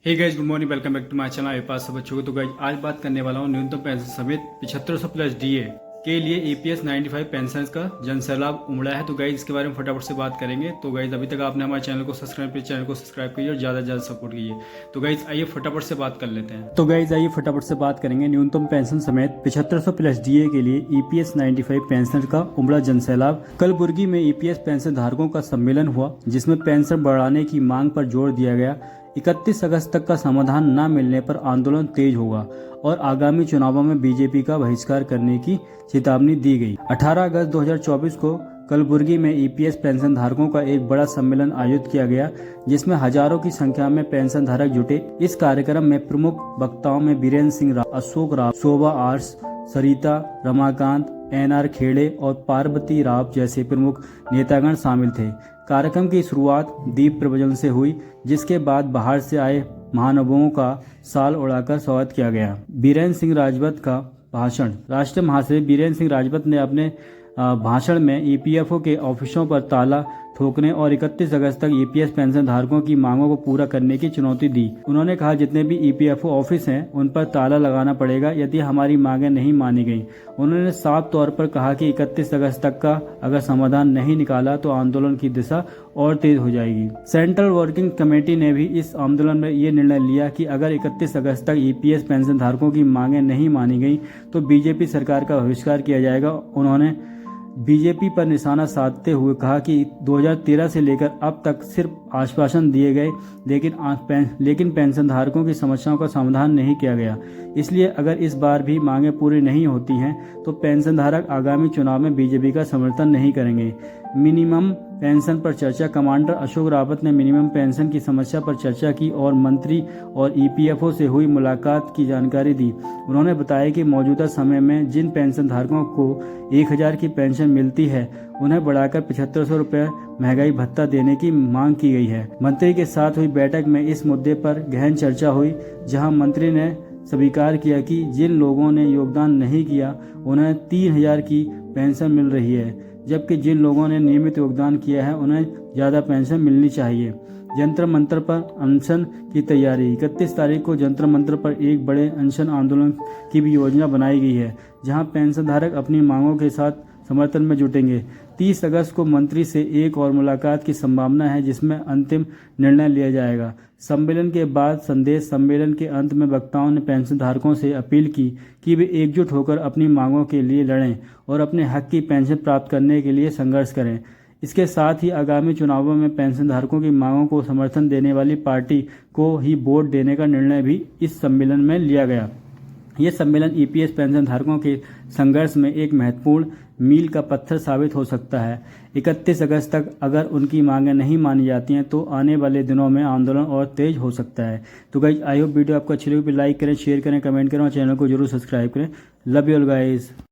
Hey guys, good morning, welcome back to my channel. मेरे पास सब बच्चों को तो गाइज आज बात करने वाला हूँ न्यूनतम पेंशन समेत 7500 प्लस डीए के लिए ईपीएस 95 पेंशन का जन सैलाब उमड़ा है। तो गाइज इसके बारे में फटाफट से बात करेंगे। तो गाइज अभी तक आपने हमारे चैनल को सब्सक्राइब कीजिए और ज़्यादा से ज़्यादा सपोर्ट कीजिए। तो गाइज आइए फटाफट से बात कर लेते हैं। तो गाइज आइए फटाफट से बात करेंगे न्यूनतम पेंशन समेत 7500 प्लस डीए के लिए ईपीएस 95 पेंशन का उमड़ा जन सैलाब। कलबुर्गी में ईपीएस पेंशन धारकों का सम्मेलन हुआ, जिसमें पेंशन बढ़ाने की मांग पर जोर दिया गया। 31 अगस्त तक का समाधान न मिलने पर आंदोलन तेज होगा और आगामी चुनावों में बीजेपी का बहिष्कार करने की चेतावनी दी गई। 18 अगस्त 2024 को कलबुर्गी में ईपीएस पेंशन धारकों का एक बड़ा सम्मेलन आयोजित किया गया, जिसमें हजारों की संख्या में पेंशन धारक जुटे। इस कार्यक्रम में प्रमुख वक्ताओं में बीरेन्द्र सिंह राव, अशोक राव, शोभा आर्स, सरिता, रमाकांत, एनआर खेड़े और पार्वती राव जैसे प्रमुख नेतागण शामिल थे। कार्यक्रम की शुरुआत दीप प्रज्वलन से हुई, जिसके बाद बाहर से आए महानुभावों का साल उड़ाकर स्वागत किया गया। बीरेन्द्र सिंह राजवत का भाषण। राष्ट्रीय महासचिव बीरेन्द्र सिंह राजवत ने अपने भाषण में ईपीएफओ के ऑफिसों पर ताला ठोकने और 31 अगस्त तक ईपीएस पेंशन धारकों की मांगों को पूरा करने की चुनौती दी। उन्होंने कहा, जितने भी ईपीएफओ ऑफिस हैं उन पर ताला लगाना पड़ेगा यदि हमारी मांगें नहीं मानी गई। उन्होंने साफ तौर पर कहा कि 31 अगस्त तक का अगर समाधान नहीं निकाला तो आंदोलन की दिशा और तेज हो जाएगी। सेंट्रल वर्किंग कमेटी ने भी इस आंदोलन में ये निर्णय लिया कि अगर 31 अगस्त तक ईपीएस पेंशन धारकों की मांगें नहीं मानी गई तो बीजेपी सरकार का बहिष्कार किया जाएगा। उन्होंने बीजेपी पर निशाना साधते हुए कहा कि 2013 से लेकर अब तक सिर्फ आश्वासन दिए गए, लेकिन पेंशन धारकों की समस्याओं का समाधान नहीं किया गया। इसलिए अगर इस बार भी मांगें पूरी नहीं होती हैं तो पेंशन धारक आगामी चुनाव में बीजेपी का समर्थन नहीं करेंगे। मिनिमम पेंशन पर चर्चा। कमांडर अशोक रावत ने मिनिमम पेंशन की समस्या पर चर्चा की और मंत्री और ईपीएफओ से हुई मुलाकात की जानकारी दी। उन्होंने बताया कि मौजूदा समय में जिन पेंशन धारकों को 1000 की पेंशन मिलती है उन्हें बढ़ाकर 7500 रुपये महंगाई भत्ता देने की मांग की गई है। मंत्री के साथ हुई बैठक में इस मुद्दे पर गहन चर्चा हुई, जहां मंत्री ने स्वीकार किया कि जिन लोगों ने योगदान नहीं किया उन्हें 3000 की पेंशन मिल रही है, जबकि जिन लोगों ने नियमित योगदान किया है उन्हें ज़्यादा पेंशन मिलनी चाहिए। जंतर मंतर पर अनशन की तैयारी। 31 तारीख को जंतर मंतर पर एक बड़े अनशन आंदोलन की भी योजना बनाई गई है, जहां पेंशन धारक अपनी मांगों के साथ समर्थन में जुटेंगे। 30 अगस्त को मंत्री से एक और मुलाकात की संभावना है, जिसमें अंतिम निर्णय लिया जाएगा। सम्मेलन के बाद संदेश। सम्मेलन के अंत में वक्ताओं ने पेंशन धारकों से अपील की कि वे एकजुट होकर अपनी मांगों के लिए लड़ें और अपने हक की पेंशन प्राप्त करने के लिए संघर्ष करें। इसके साथ ही आगामी चुनावों में पेंशन धारकों की मांगों को समर्थन देने वाली पार्टी को ही वोट देने का निर्णय भी इस सम्मेलन में लिया गया। यह सम्मेलन ईपीएस पेंशन धारकों के संघर्ष में एक महत्वपूर्ण मील का पत्थर साबित हो सकता है। 31 अगस्त तक अगर उनकी मांगें नहीं मानी जाती हैं तो आने वाले दिनों में आंदोलन और तेज हो सकता है। तो गाइज आई होप वीडियो आपको अच्छी लगी, लाइक करें, शेयर करें, कमेंट करें और चैनल को जरूर सब्सक्राइब करें। Love you all guys.